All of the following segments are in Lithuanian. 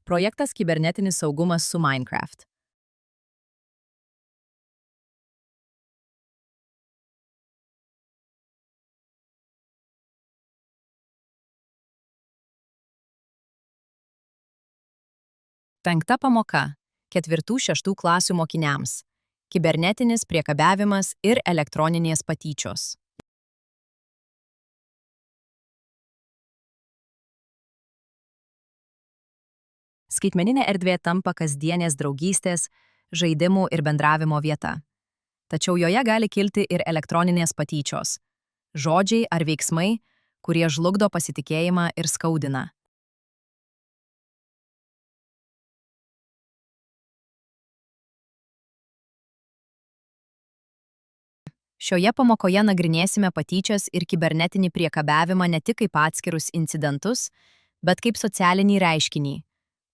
Projektas Kibernetinis saugumas su Minecraft. Penkta pamoka. 4–6 klasių mokiniams. Kibernetinis priekabiavimas ir elektroninės patyčios. Skaitmeninė erdvė tampa kasdienės draugystės, žaidimų ir bendravimo vieta. Tačiau joje gali kilti ir elektroninės patyčios. Žodžiai ar veiksmai, kurie žlugdo pasitikėjimą ir skaudina. Šioje pamokoje nagrinėsime patyčias ir kibernetinį priekabiavimą ne tik kaip atskirus incidentus, bet kaip socialinį reiškinį,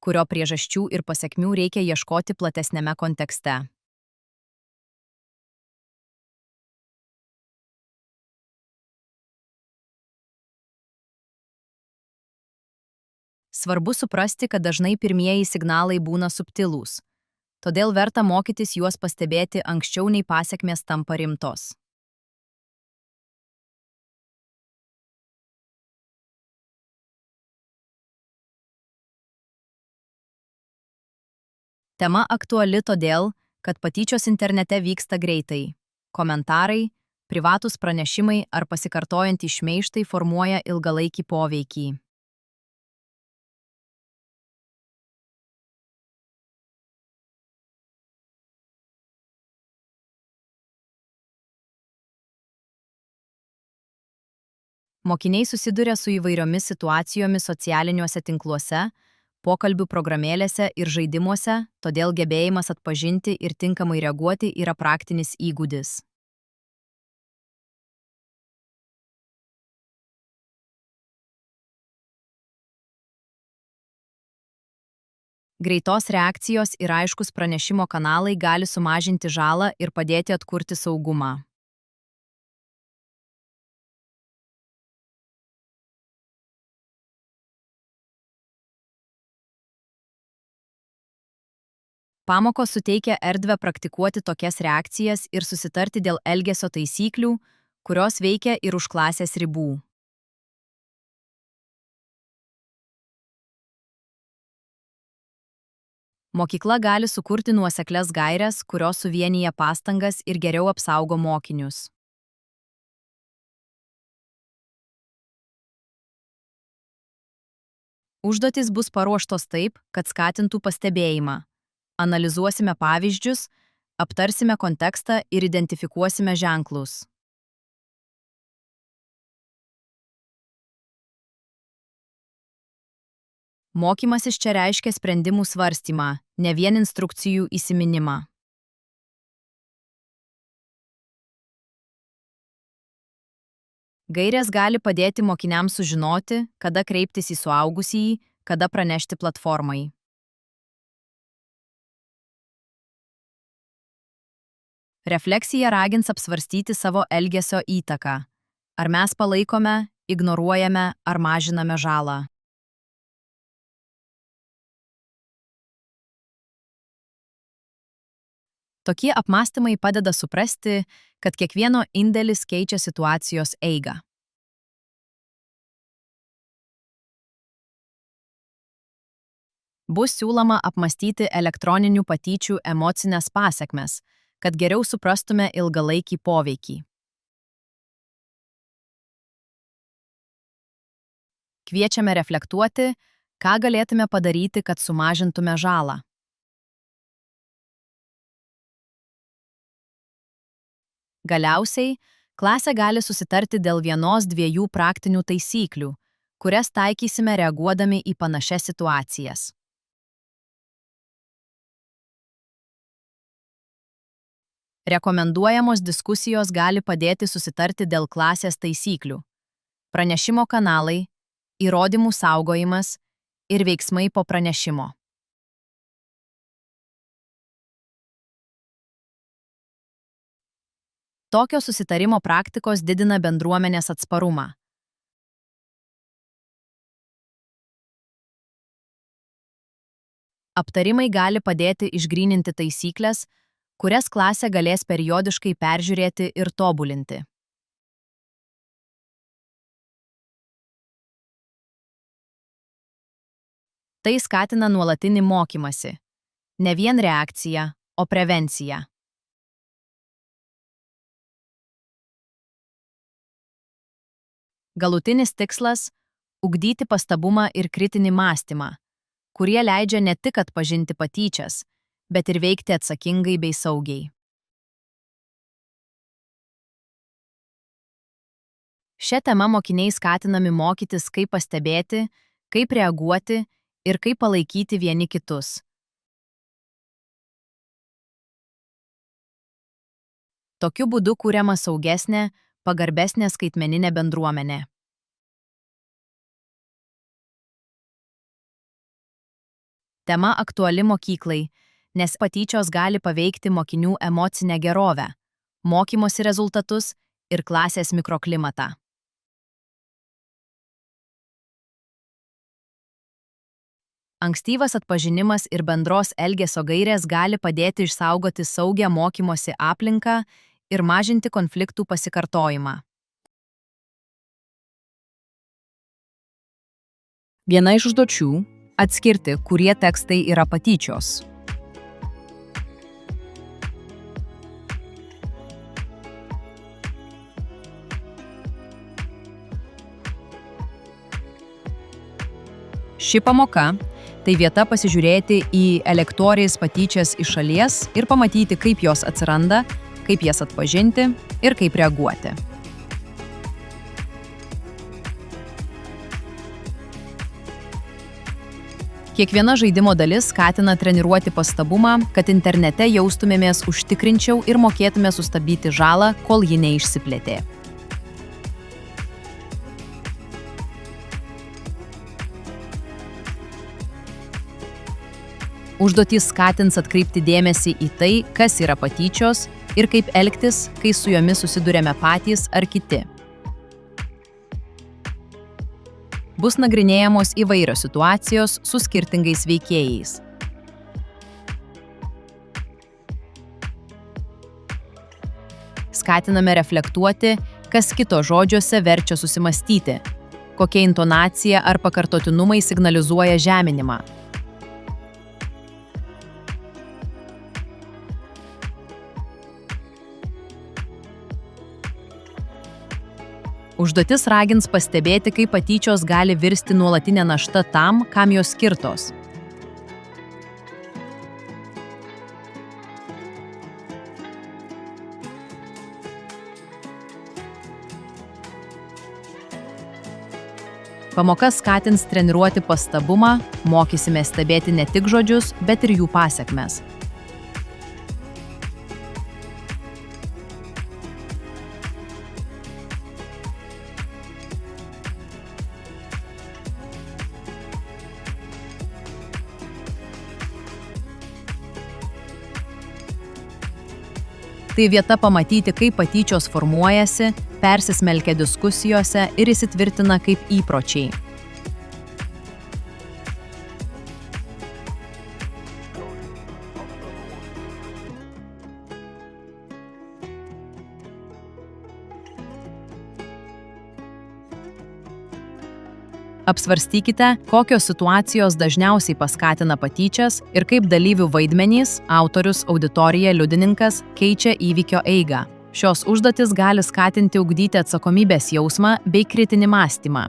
kurio priežasčių ir pasekmių reikia ieškoti platesnėme kontekste. Svarbu suprasti, kad dažnai pirmieji signalai būna subtilūs, todėl verta mokytis juos pastebėti anksčiau nei pasekmės tampa rimtos. Tema aktuali todėl, kad patyčios internete vyksta greitai. Komentarai, privatūs pranešimai ar pasikartojantys šmeižtai formuoja ilgalaikį poveikį. Mokiniai susiduria su įvairiomis situacijomis socialiniuose tinkluose, pokalbių programėlėse ir žaidimuose, todėl gebėjimas atpažinti ir tinkamai reaguoti yra praktinis įgūdis. Greitos reakcijos ir aiškus pranešimo kanalai gali sumažinti žalą ir padėti atkurti saugumą. Pamokos suteikia erdvę praktikuoti tokias reakcijas ir susitarti dėl elgesio taisyklių, kurios veikia ir už klasės ribų. Mokykla gali sukurti nuoseklias gaires, kurios suvienyje pastangas ir geriau apsaugo mokinius. Užduotys bus paruoštos taip, kad skatintų pastebėjimą. Analizuosime pavyzdžius, aptarsime kontekstą ir identifikuosime ženklus. Mokymasis čia reiškia sprendimų svarstymą, ne vien instrukcijų įsiminimą. Gairės gali padėti mokiniams sužinoti, kada kreiptis į suaugusįjį, kada pranešti platformai. Refleksija ragins apsvarstyti savo elgesio įtaką. Ar mes palaikome, ignoruojame ar mažiname žalą. Tokie apmąstymai padeda suprasti, kad kiekvieno indėlis keičia situacijos eigą. Bus siūloma apmąstyti elektroninių patyčių emocinės pasekmes, kad geriau suprastume ilgalaikį poveikį. Kviečiame reflektuoti, ką galėtume padaryti, kad sumažintume žalą. Galiausiai, klasė gali susitarti dėl 1–2 praktinių taisyklių, kurias taikysime reaguodami į panašias situacijas. Rekomenduojamos diskusijos gali padėti susitarti dėl klasės taisyklių. Pranešimo kanalai, įrodymų saugojimas ir veiksmai po pranešimo. Tokios susitarimo praktikos didina bendruomenės atsparumą. Aptarimai gali padėti išgryninti taisyklės, kurias klasė galės periodiškai peržiūrėti ir tobulinti. Tai skatina nuolatinį mokymąsi. Ne vien reakciją, o prevenciją. Galutinis tikslas – ugdyti pastabumą ir kritinį mąstymą, kurie leidžia ne tik atpažinti patyčias, bet ir veikti atsakingai bei saugiai. Šia tema mokiniai skatinami mokytis, kaip pastebėti, kaip reaguoti ir kaip palaikyti vieni kitus. Tokiu būdu kuriama saugesnė, pagarbesnė skaitmeninė bendruomenė. Tema aktuali mokyklai, nes patyčios gali paveikti mokinių emocinę gerovę, mokymosi rezultatus ir klasės mikroklimatą. Ankstyvas atpažinimas ir bendros elgesio gairės gali padėti išsaugoti saugią mokymosi aplinką ir mažinti konfliktų pasikartojimą. Viena iš užduočių – atskirti, kurie tekstai yra patyčios. Ši pamoka – tai vieta pasižiūrėti į elektorijas patyčias iš šalies ir pamatyti, kaip jos atsiranda, kaip jas atpažinti ir kaip reaguoti. Kiekviena žaidimo dalis skatina treniruoti pastabumą, kad internete jaustumėmės užtikrinčiau ir mokėtume sustabdyti žalą, kol ji neišsiplėtė. Užduotys skatins atkreipti dėmesį į tai, kas yra patyčios ir kaip elgtis, kai su jomis susiduriame patys ar kiti. Bus nagrinėjamos įvairios situacijos su skirtingais veikėjais. Skatiname reflektuoti, kas kito žodžiuose verčia susimastyti, kokia intonacija ar pakartotinumai signalizuoja žeminimą. Užduotis ragins pastebėti, kaip patyčios gali virsti nuolatinę naštą tam, kam jos skirtos. Pamoka skatins treniruoti pastabumą, mokysime stebėti ne tik žodžius, bet ir jų pasekmes. Tai vieta pamatyti, kaip patyčios formuojasi, persismelkia diskusijose ir įsitvirtina kaip įpročiai. Apsvarstykite, kokios situacijos dažniausiai paskatina patyčias ir kaip dalyvių vaidmenys, autorius, auditorija, liudininkas keičia įvykio eigą. Šios užduotys gali skatinti ugdyti atsakomybės jausmą bei kritinį mąstymą.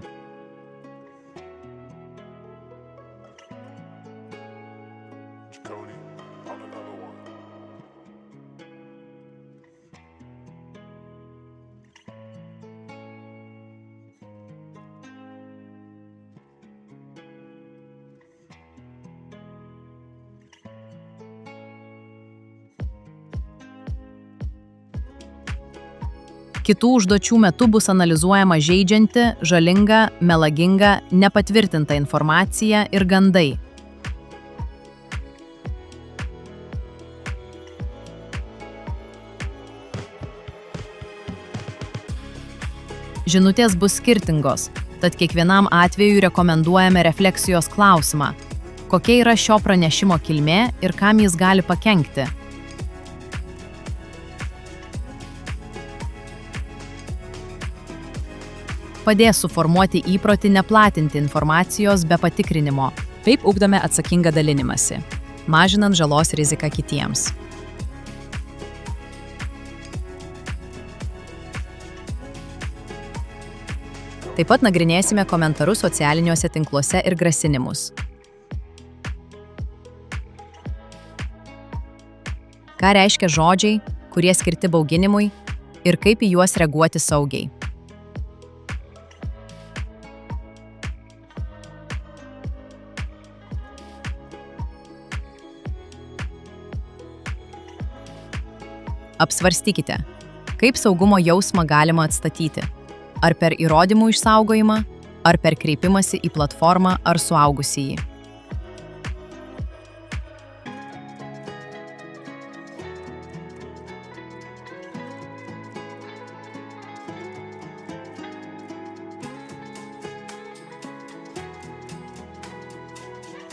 Kitų užduočių metu bus analizuojama žeidžianti, žalinga, melaginga, nepatvirtinta informacija ir gandai. Žinutės bus skirtingos, tad kiekvienam atveju rekomenduojame refleksijos klausimą. Kokia yra šio pranešimo kilmė ir kam jis gali pakenkti? Padės suformuoti įprotį neplatinti informacijos be patikrinimo. Taip ugdome atsakingą dalinimąsi, mažinant žalos riziką kitiems. Taip pat nagrinėsime komentarus socialiniuose tinkluose ir grasinimus. Ką reiškia žodžiai, kurie skirti bauginimui, ir kaip į juos reaguoti saugiai. Apsvarstykite, kaip saugumo jausmą galima atstatyti. Ar per įrodymų išsaugojimą, ar per kreipimąsi į platformą ar suaugusįjį.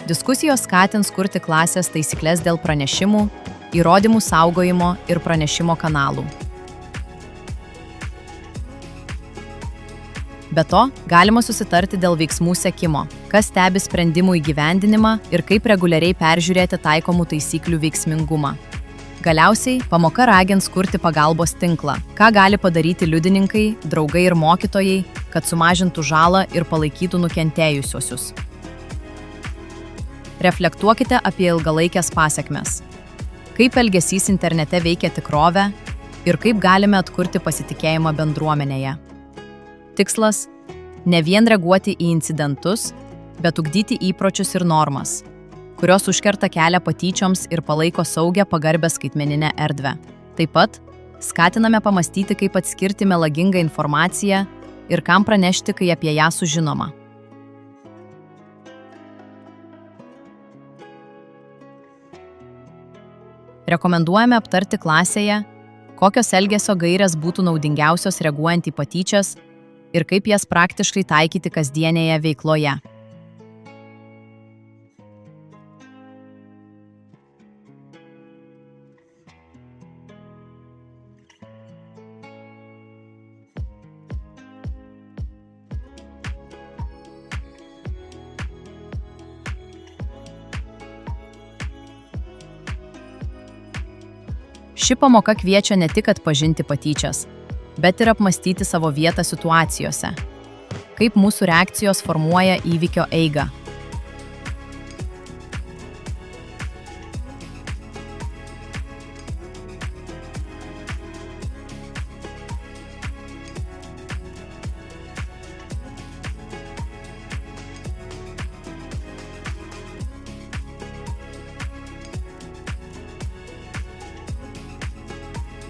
Diskusijos skatins kurti klasės taisykles dėl pranešimų, įrodymų saugojimo ir pranešimo kanalų. Be to, galima susitarti dėl veiksmų sekimo, kas stebi sprendimų įgyvendinimą ir kaip reguliariai peržiūrėti taikomų taisyklių veiksmingumą. Galiausiai, pamoka ragins kurti pagalbos tinklą, ką gali padaryti liudininkai, draugai ir mokytojai, kad sumažintų žalą ir palaikytų nukentėjusiuosius. Reflektuokite apie ilgalaikės pasekmes. Kaip elgesys internete veikia tikrovę ir kaip galime atkurti pasitikėjimą bendruomenėje. Tikslas – ne vien reaguoti į incidentus, bet ugdyti įpročius ir normas, kurios užkerta kelią patyčioms ir palaiko saugią pagarbę skaitmeninę erdvę. Taip pat skatiname pamastyti, kaip atskirti melagingą informaciją ir kam pranešti, kai apie ją sužinoma. Rekomenduojame aptarti klasėje, kokios elgesio gairės būtų naudingiausios reaguojant į patyčias ir kaip jas praktiškai taikyti kasdienėje veikloje. Ši pamoka kviečia ne tik atpažinti patyčias, bet ir apmastyti savo vietą situacijose, kaip mūsų reakcijos formuoja įvykio eigą.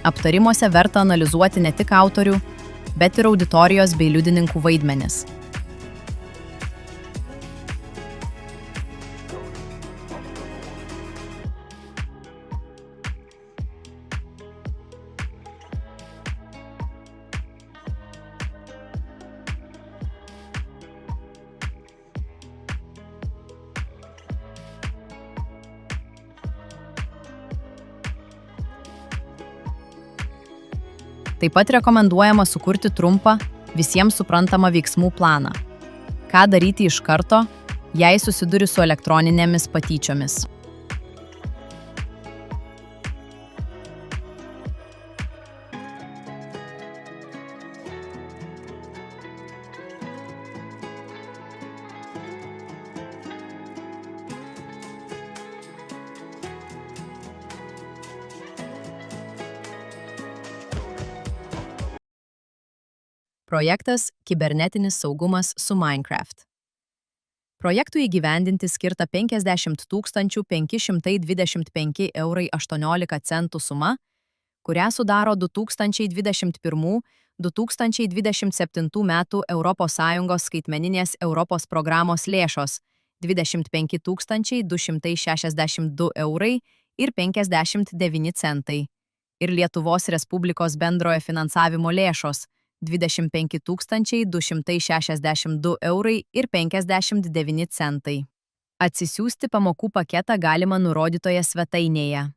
Aptarimuose verta analizuoti ne tik autorių, bet ir auditorijos bei liudininkų vaidmenis. Taip pat rekomenduojama sukurti trumpą, visiems suprantamą veiksmų planą. Ką daryti iš karto, jei susiduri su elektroninėmis patyčiomis. Projektas Kibernetinis saugumas su Minecraft. Projektui įgyvendinti skirta 50 525 € 18 suma, kurią sudaro 2021–2027 metų ES skaitmeninės Europos programos lėšos 25 262 € ir Lietuvos Respublikos bendrojo finansavimo lėšos 25 262 € 59. Atsisiųsti pamokų paketą galima nurodytoje svetainėje.